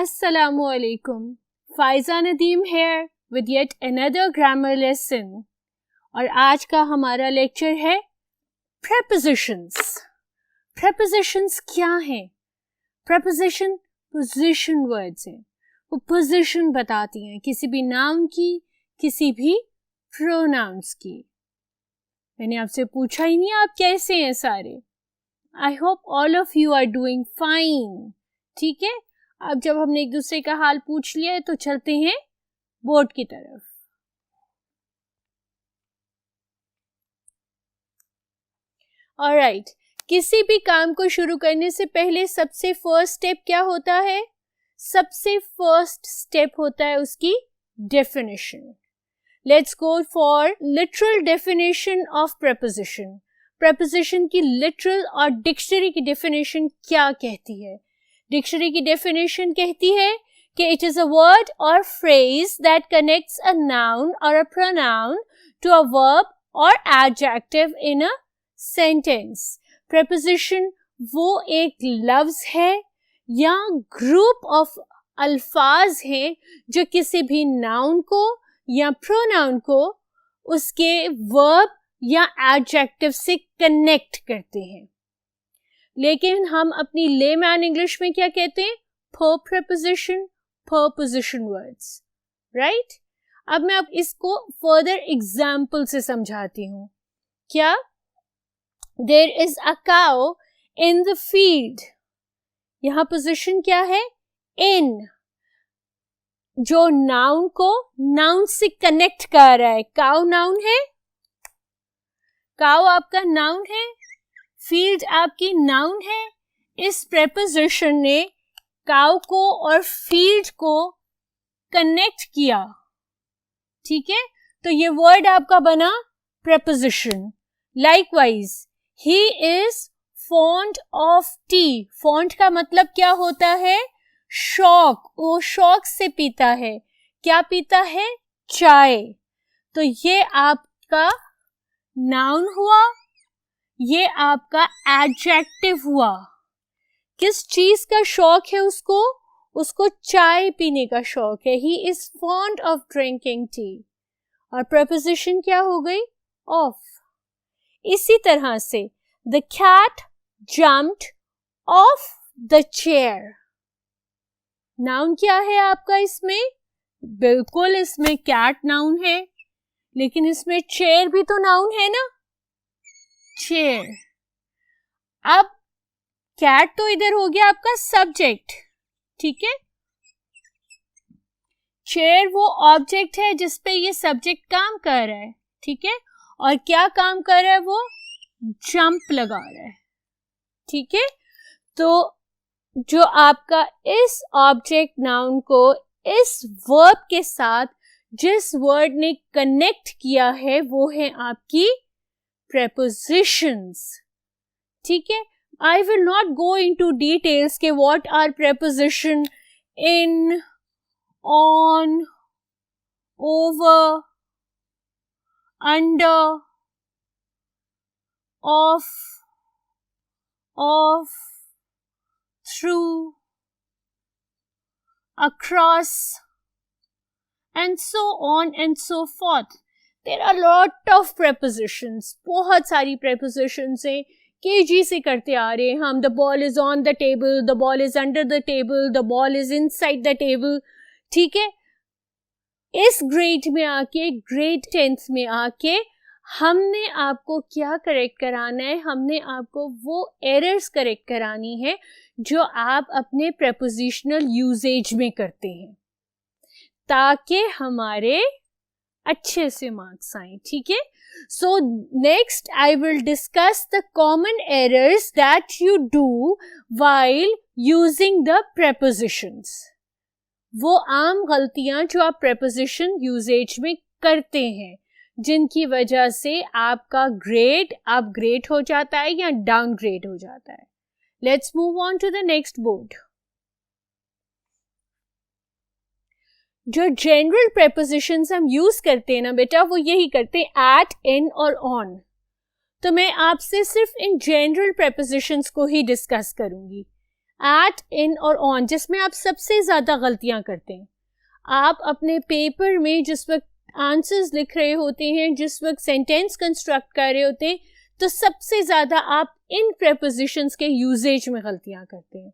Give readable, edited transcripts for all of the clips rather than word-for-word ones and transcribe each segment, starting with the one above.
Assalamu alaikum. Faiza Nadeem here with yet another grammar lesson. और आज का हमारा लेक्चर है prepositions. Prepositions क्या हैं? Preposition position words हैं. वो position बताती हैं किसी भी नाउन की, किसी भी pronouns की. मैंने आपसे पूछा ही नहीं आप कैसे हैं सारे. I hope all of you are doing fine. ठीक है, अब जब हमने एक दूसरे का हाल पूछ लिया है तो चलते हैं बोर्ड की तरफ. ऑलराइट, किसी भी काम को शुरू करने से पहले सबसे फर्स्ट स्टेप क्या होता है? सबसे फर्स्ट स्टेप होता है उसकी definition. Let's go for literal definition of preposition. Preposition की लिटरल और डिक्शनरी की डेफिनेशन क्या कहती है? डिक्शनरी की डेफिनेशन कहती है कि it is a word or phrase that connects a noun or a pronoun to a verb or adjective in a sentence. Preposition वो एक लफ्ज है या ग्रुप ऑफ अल्फाज हैं जो किसी भी नाउन को या प्रोनाउन को उसके वर्ब या एडजेक्टिव से कनेक्ट करते हैं. लेकिन हम अपनी लेमैन इंग्लिश में क्या कहते हैं? per preposition words, right? अब मैं अब इसको फर्दर एग्जाम्पल से समझाती हूँ. क्या? There is a cow in the field. यहाँ पोजिशन क्या है? in. जो नाउन को नाउन से कनेक्ट कर रहा है. काउ नाउन है, काउ आपका नाउन है, फील्ड आपकी नाउन है. इस प्रेपोजिशन ने काउ को और फील्ड को कनेक्ट किया. ठीक है, तो ये वर्ड आपका बना preposition. Likewise, he is fond of T. Fond का मतलब क्या होता है? शौक. वो शौक से पीता है. क्या पीता है? चाय. तो ये आपका नाउन हुआ, ये आपका एडजेक्टिव हुआ. किस चीज का शौक है उसको? उसको चाय पीने का शौक है. He is fond of drinking tea. और प्रेपोजिशन क्या हो गई? ऑफ. इसी तरह से the cat jumped off the chair. Noun क्या है आपका इसमें? बिल्कुल इसमें कैट नाउन है, लेकिन इसमें चेयर भी तो नाउन है ना. चेयर. अब कैट तो इधर हो गया आपका सब्जेक्ट. ठीक है, चेयर वो ऑब्जेक्ट है जिसपे ये सब्जेक्ट काम कर रहा है. ठीक है, और क्या काम कर रहा है? वो जंप लगा रहा है. ठीक है, तो जो आपका इस ऑब्जेक्ट नाउन को इस वर्ब के साथ जिस वर्ड ने कनेक्ट किया है वो है आपकी prepositions. ठीक है, I will not go into details के what are preposition in, on, over, under, off, through, across, and so on and so forth. There are a lot of prepositions. बहुत सारी prepositions हैं. KG से करते आ रहे हैं हम. The ball is on the table, the ball is under the table, the ball is inside the table. ठीक है, इस ग्रेड में आके, ग्रेड 10th में आके हमने आपको क्या करेक्ट कराना है? हमने आपको वो एरर्स करेक्ट करानी है जो आप अपने prepositional यूजेज में करते हैं, ताकि हमारे अच्छे से मार्क्स आए. ठीक है, so next I will discuss the common errors that you do while using the prepositions. वो आम गलतियां जो आप प्रेपोजिशन यूजेज में करते हैं, जिनकी वजह से आपका ग्रेड अपग्रेड हो जाता है या डाउनग्रेड हो जाता है. Let's move on to the next board. जो जनरल प्रेपोजिशंस हम यूज करते हैं ना बेटा, वो यही करते हैं एट, इन और ऑन. तो मैं आपसे सिर्फ इन जनरल प्रेपोजिशंस को ही डिस्कस करूंगी. एट, इन और ऑन, जिसमें आप सबसे ज़्यादा गलतियां करते हैं। आप अपने पेपर में जिस वक्त आंसर्स लिख रहे होते हैं, जिस वक्त सेंटेंस कंस्ट्रक्ट कर रहे होते हैं, तो सबसे ज़्यादा आप इन प्रेपोजिशंस के यूजेज में गलतियां करते हैं।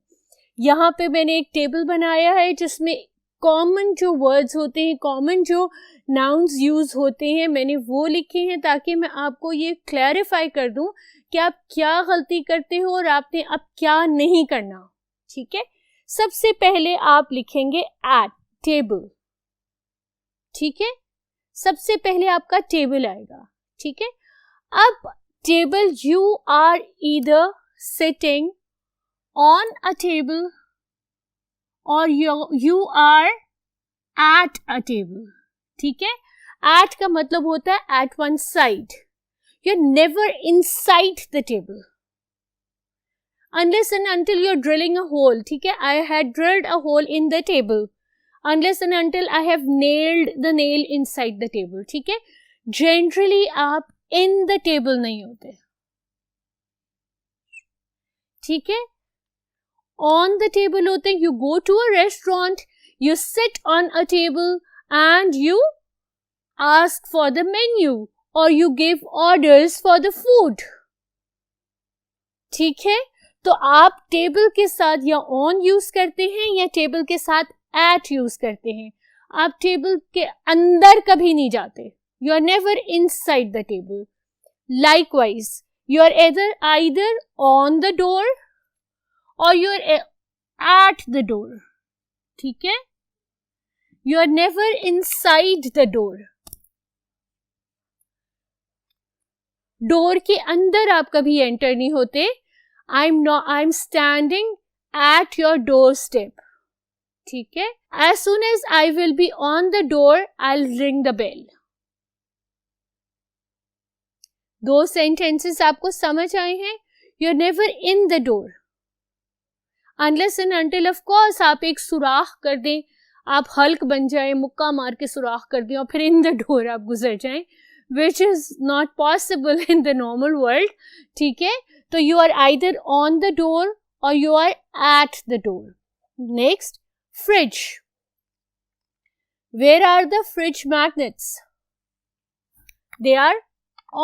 यहाँ पे मैंने एक टेबल बनाया है जिसमें कॉमन जो वर्ड्स होते हैं, कॉमन जो नाउन्स यूज होते हैं, मैंने वो लिखे हैं ताकि मैं आपको ये क्लैरिफाई कर दूं कि आप क्या गलती करते हो और आपने अब क्या नहीं करना। ठीक है, सबसे पहले आप लिखेंगे एट, टेबल। ठीक है, सबसे पहले आपका टेबल आएगा। ठीक है, अब table, you are either sitting on a table और you are at a table. ठीक है, at का मतलब होता है at one side. You're never inside the table unless and until you're drilling a hole. ठीक है, I had drilled a hole in the table unless and until I have nailed the nail inside the table. ठीक है, generally आप in the table नहीं होते। ठीक है, on the table होते हैं। You go to a restaurant, you sit on a table and you ask for the menu or you give orders for the food. ठीक है, तो आप टेबल के साथ या on यूज करते हैं या टेबल के साथ at यूज करते हैं। आप टेबल के अंदर कभी नहीं जाते। You are never inside the table. Likewise, you are either on the door or you are at the door. ठीक है, you are never inside the door. Door के अंदर आप कभी एंटर नहीं होते। I'm standing at your doorstep. ठीक है, as soon as I will be on the door, I'll ring the bell. दो सेंटेंसेस आपको समझ आए हैं। You're never in the door. Unless and until of course आप एक सुराख कर दें, आप हल्क बन जाएं, मुक्का मार के सुराख कर दें और फिर इन द डोर आप गुजर जाएं, which is not possible in the normal world. ठीक है, तो you are either on the door or you are at the door. Next, fridge. Where are the fridge magnets? They are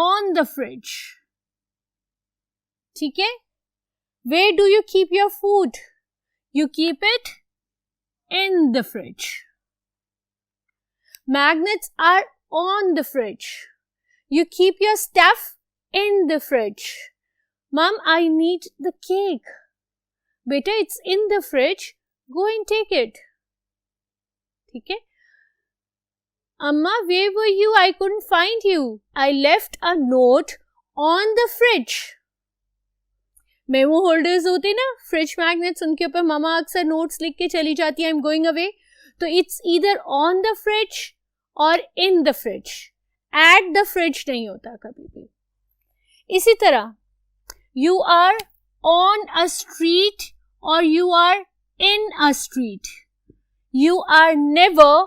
on the fridge. ठीक है, where do you keep your food? You keep it in the fridge. Magnets are on the fridge. You keep your stuff in the fridge. Mom, I need the cake. Beta, it's in the fridge. Go and take it. ठीक है, Amma, where were you? I couldn't find you. I left a note on the fridge. Memo holders होते ना, fridge magnets, उनके ऊपर मामा अक्सर notes लिख के चली जाती है, आई एम गोइंग अवे। तो it's either on the fridge or in the fridge, at the fridge नहीं होता कभी भी। इसी तरह you are on a street or you are in a street, you are never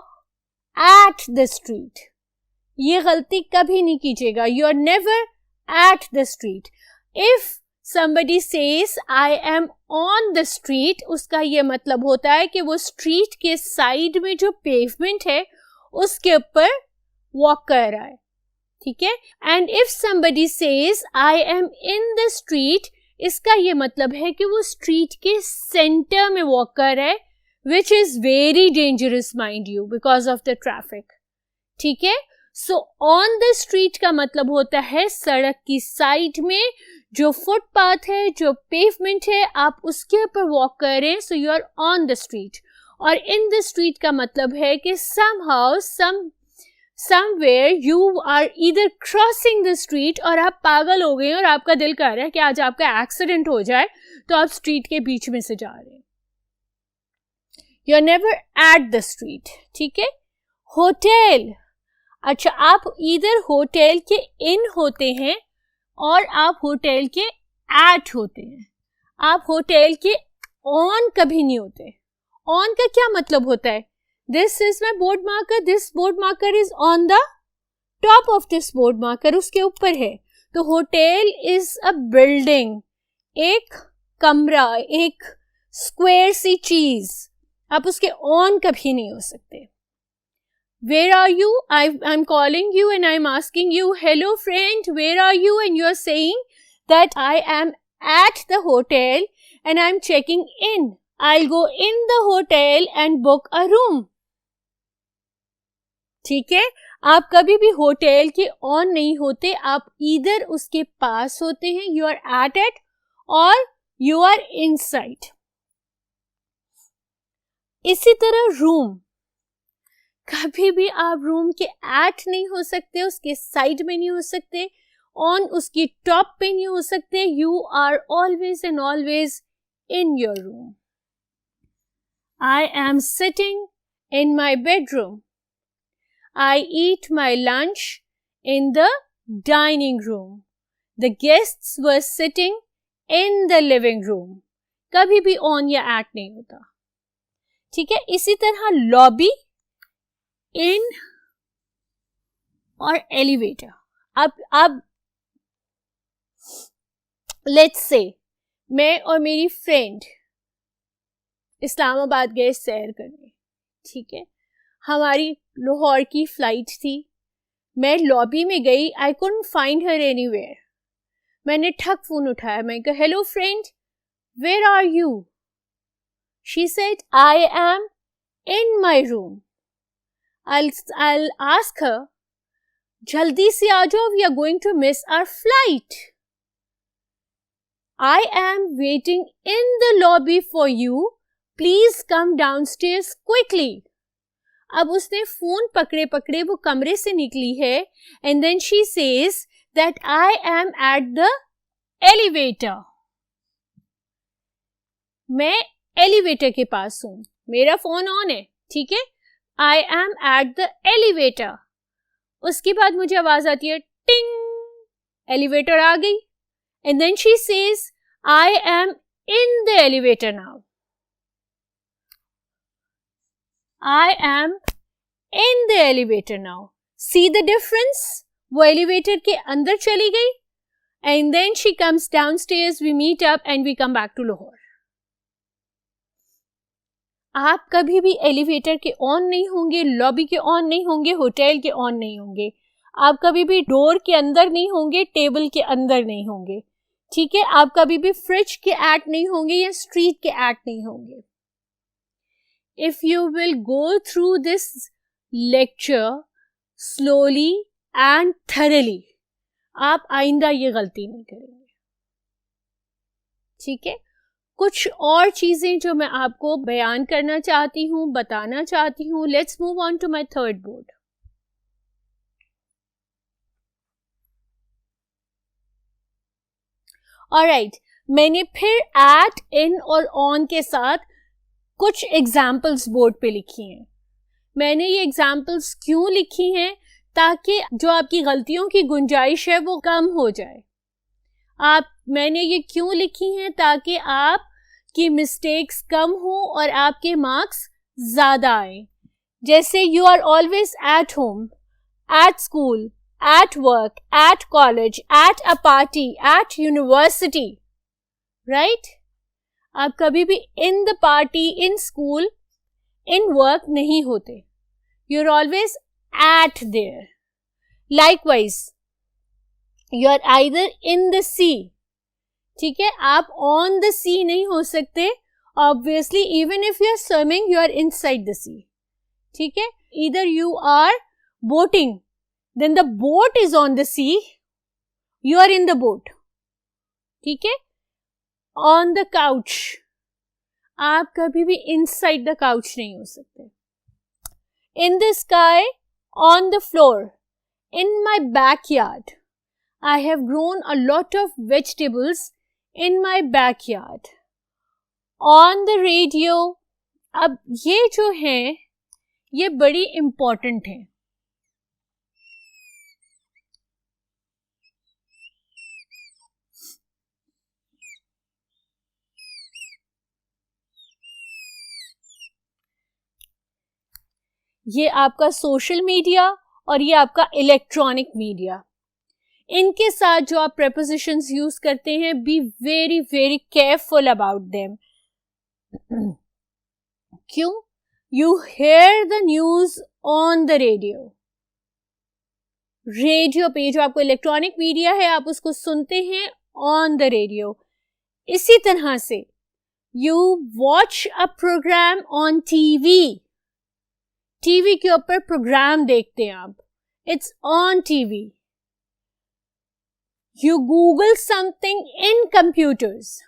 at the street. ये गलती कभी नहीं कीजिएगा, you are never at the street. If somebody says I am on the street, उसका ये मतलब होता है कि वो स्ट्रीट के साइड में जो पेवमेंट है उसके ऊपर वॉक कर रहा है। ठीक है, and if somebody says I am in the street, इसका ये मतलब है कि वो स्ट्रीट के सेंटर में वॉक कर रहा है, which is very dangerous mind you because of the traffic. ठीक है, सो ऑन द स्ट्रीट का मतलब होता है सड़क की साइड में जो फुटपाथ है, जो पेवमेंट है, आप उसके ऊपर वॉक कर रहे हैं, so you are on the street. और इन द स्ट्रीट का मतलब है कि somehow, somewhere you are either crossing the street, और आप पागल हो गए और आपका दिल कर रहा है कि आज आपका एक्सीडेंट हो जाए, तो आप स्ट्रीट के बीच में से जा रहे हैं। You are never at the street. ठीक है, होटल, अच्छा आप इधर होटल के इन होते हैं और आप होटल के एट होते हैं, आप होटल के ऑन कभी नहीं होते। ऑन का क्या मतलब होता है? This is my board marker, this board marker is on the top of this board marker, उसके ऊपर है। तो होटल इज अ बिल्डिंग, एक कमरा, एक स्क्वायर सी चीज, आप उसके ऑन कभी नहीं हो सकते. Where are you? I'm calling you and I'm asking you, hello friend, where are you? And you're saying that I am at the hotel and I'm checking in. I'll go in the hotel and book a room. ठीक है, आप कभी भी hotel के on नहीं होते, आप इधर उसके पास होते हैं, यू आर एट इट और यू आर इनसाइड. इसी तरह रूम, कभी भी आप रूम के एट नहीं हो सकते, उसके साइड में नहीं हो सकते, ऑन उसकी टॉप पे नहीं हो सकते. You are always and always in your room. I am sitting in my bedroom. I eat my lunch in the dining room. The guests were sitting in the living room. कभी भी on या at नहीं होता. ठीक है, इसी तरह lobby, in और elevator. अब let's say मैं और मेरी friend इस्लामाबाद गए सैर करने. ठीक है, हमारी लाहौर की फ्लाइट थी. मैं लॉबी में गई, I couldn't find her anywhere. मैंने ठक फोन उठाया, मैं कहा hello friend, where are you? She said I am in my room. I'll ask her, जल्दी से आ जाओ, we are going to miss our flight. I am waiting in the lobby for you. Please come downstairs quickly. अब उसने phone पकड़े पकड़े वो कमरे से निकली है and then she says that I am at the elevator. मैं एलिवेटर के पास हूं, मेरा फोन ऑन है. ठीक है, I am at the elevator. उसके बाद मुझे आवाज आती है टिंग, एलिवेटर आ गई. And then she says I am in the elevator now. I am in the elevator now. See the difference? वो elevator के अंदर चली गई and then she comes downstairs, we meet up and we come back to Lahore. आप कभी भी elevator के on नहीं होंगे, लॉबी के ऑन नहीं होंगे, होटल के ऑन नहीं होंगे. आप कभी भी डोर के अंदर नहीं होंगे, टेबल के अंदर नहीं होंगे. ठीक है, आप कभी भी फ्रिज के एट नहीं होंगे या स्ट्रीट के एट नहीं होंगे. If you will go through this lecture slowly and thoroughly, आप आइंदा ये गलती नहीं करेंगे. ठीक है, कुछ और चीजें जो मैं आपको बयान करना चाहती हूँ, बताना चाहती हूँ. Let's move on to my third board. Alright, मैंने फिर at, in और on के साथ कुछ एग्जाम्पल्स बोर्ड पे लिखी हैं. मैंने ये एग्जाम्पल्स क्यों लिखी हैं? ताकि जो आपकी गलतियों की गुंजाइश है वो कम हो जाए. मैंने ये क्यों लिखी हैं? ताकि आपकी मिस्टेक्स कम हो और आपके मार्क्स ज़्यादा आए. जैसे you are always at home, at school, at work, at college, at a party, at university, right? आप कभी भी in the party, in school, in work नहीं होते. You are always at there. Likewise you are either in the sea. ठीक है, आप on the sea नहीं हो सकते. Obviously even if you are swimming you are inside the sea. ठीक है, either you are boating, then the boat is on the sea, you are in the boat. ठीक है, ऑन द काउच, आप कभी भी इनसाइड द काउच नहीं हो सकते. In the sky, on the floor, in my backyard. I have grown a lot of vegetables in my backyard. On the radio. अब ये जो हैं ये बड़ी इंपॉर्टेंट हैं. ये आपका सोशल मीडिया और ये आपका इलेक्ट्रॉनिक मीडिया. इनके साथ जो आप प्रेपोजिशंस यूज करते हैं, be very very careful about them. क्यों? You hear the news on the radio. Radio पे, जो आपको इलेक्ट्रॉनिक मीडिया है, आप उसको सुनते हैं ऑन द रेडियो. इसी तरह से you watch a programme on TV. TV के ऊपर प्रोग्राम देखते हैं आप, it's on TV. You Google something in computers.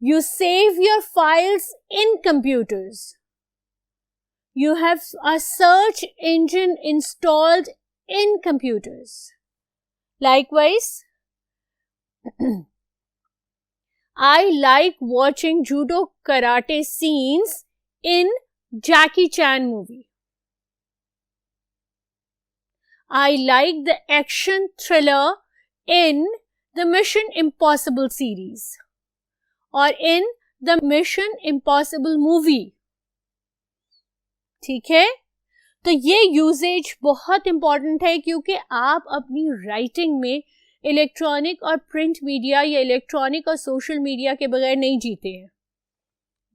You save your files in computers. You have a search engine installed in computers. Likewise, I like watching judo karate scenes in Jackie Chan movie. I like the action thriller in the Mission Impossible series. और in the mission impossible movie. ठीक है, तो ये usage बहुत important है, क्योंकि आप अपनी राइटिंग में इलेक्ट्रॉनिक और प्रिंट मीडिया या इलेक्ट्रॉनिक और सोशल मीडिया के बगैर नहीं जीते हैं.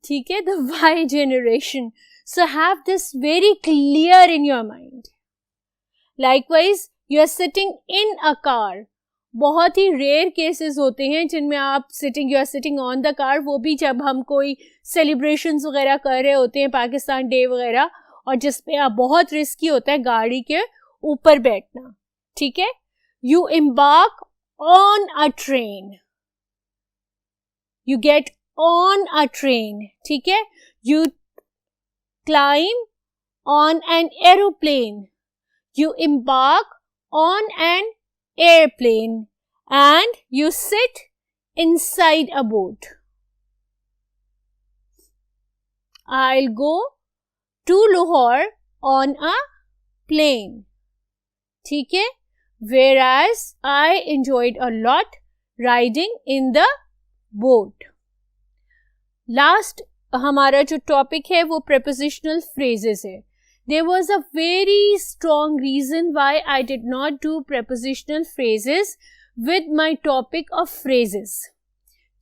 ठीक है, the Y generation. So have this very clear in your mind. Likewise, you are sitting in a car. बहुत ही रेयर केसेस होते हैं जिनमें you are sitting on the car, वो भी जब हम कोई सेलिब्रेशंस वगैरह कर रहे होते हैं, पाकिस्तान डे वगैरह, और जिसपे आप बहुत रिस्की होता है गाड़ी के ऊपर बैठना. ठीक है, you embark on a train. You get on a train. ठीक है, you climb on an aeroplane. You embark on an airplane, and you sit inside a boat. I'll go to Lahore on a plane. ठीक है, whereas I enjoyed a lot riding in the boat. Last हमारा जो topic है वो prepositional phrases है. There was a very strong reason why I did not do prepositional phrases with my topic of phrases.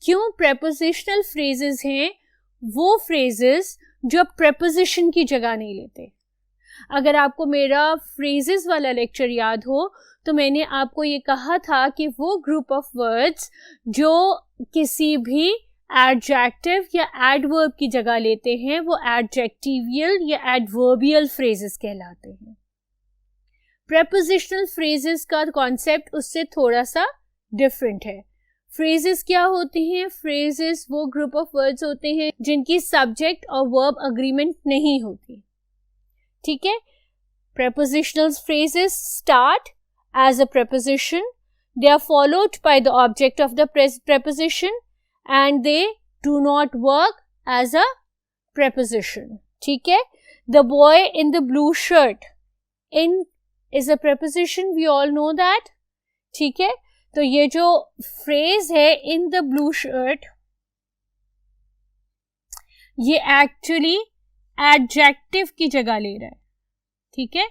क्यों prepositional phrases हैं? वो phrases जो preposition की जगह नहीं लेते. अगर आपको मेरा phrases वाला लेक्चर याद हो, तो मैंने आपको ये कहा था कि वो group of words जो किसी भी एडजेक्टिव या एडवर्ब की जगह लेते हैं, वो एडजेक्टिवियल या एडवर्बियल फ्रेजेस कहलाते हैं. प्रेपोजिशनल फ्रेजेस का कॉन्सेप्ट उससे थोड़ा सा डिफरेंट है. फ्रेजेस क्या होते हैं? फ्रेजेस वो ग्रुप ऑफ वर्ड्स होते हैं जिनकी सब्जेक्ट और वर्ब अग्रीमेंट नहीं होती. ठीक है, prepositional phrases start as a preposition, they are followed by the object of the preposition, and they do not work as a preposition. ठीक है, the boy in the blue shirt in is a preposition, we all know that. ठीक है, तो ये जो phrase है in the blue shirt, ये actually adjective की जगह ले रहा है. ठीक है,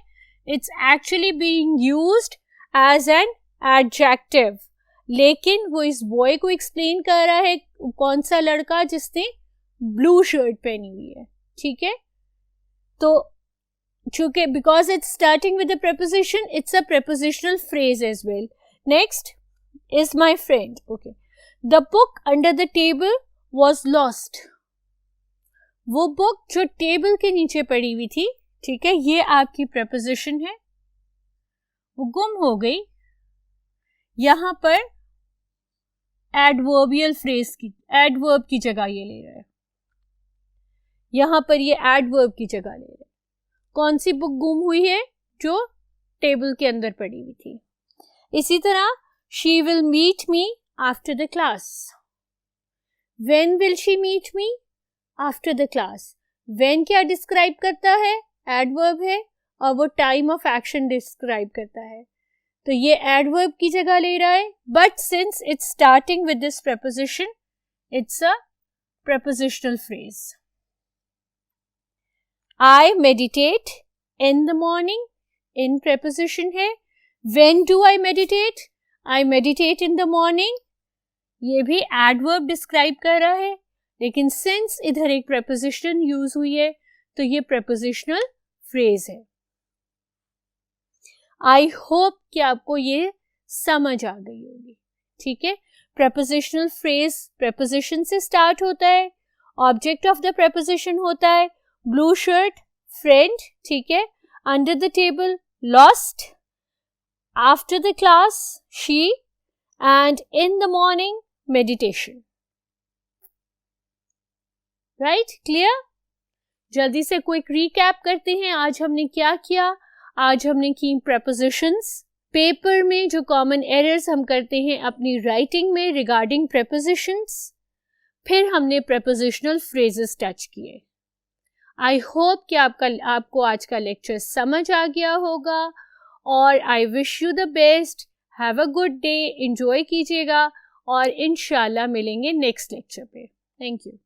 it's actually being used as an adjective. लेकिन वो इस बॉय को एक्सप्लेन कर रहा है, कौन सा लड़का जिसने ब्लू शर्ट पहनी हुई है. ठीक है, तो चूंकि because it's starting with a preposition, it's a prepositional phrase as well. Next is my friend. Okay, the book under the table was lost. वो बुक जो टेबल के नीचे पड़ी हुई थी, ठीक है, ये आपकी प्रेपोजिशन है, वो गुम हो गई. यहां पर एडवर्बियल फ्रेज की, एडवर्ब की जगह ये ले रहा है. यहां पर ये एडवर्ब की जगह ले रहा है. कौन सी बुक गुम हुई है? जो टेबल के अंदर पड़ी हुई थी. इसी तरह she will meet me after the class. When will she meet me? After the class. When क्या डिस्क्राइब करता है? एडवर्ब है, और वो टाइम ऑफ एक्शन डिस्क्राइब करता है. तो ये एडवर्ब की जगह ले रहा है, but since it's starting with this preposition, it's a prepositional phrase. I meditate in the morning. In preposition है. When do I meditate? I meditate in the morning. ये भी adverb describe कर रहा है. लेकिन सिंस इधर एक preposition यूज हुई है तो ये prepositional phrase है. आई होप कि आपको ये समझ आ गई होगी. ठीक है, prepositional phrase preposition से स्टार्ट होता है, ऑब्जेक्ट ऑफ द preposition होता है ब्लू शर्ट, फ्रेंड. ठीक है, under the table lost, after the class she, and in the morning meditation. right, clear? जल्दी से क्विक रिकैप करते हैं. आज हमने क्या किया? आज हमने की prepositions. पेपर में जो कॉमन एरर्स हम करते हैं अपनी राइटिंग में रिगार्डिंग prepositions, फिर हमने prepositional phrases टच किए. आई होप कि आपको आज का लेक्चर समझ आ गया होगा और I wish you the best. Have a good day, enjoy कीजिएगा और इंशाल्लाह मिलेंगे नेक्स्ट लेक्चर पे. Thank you.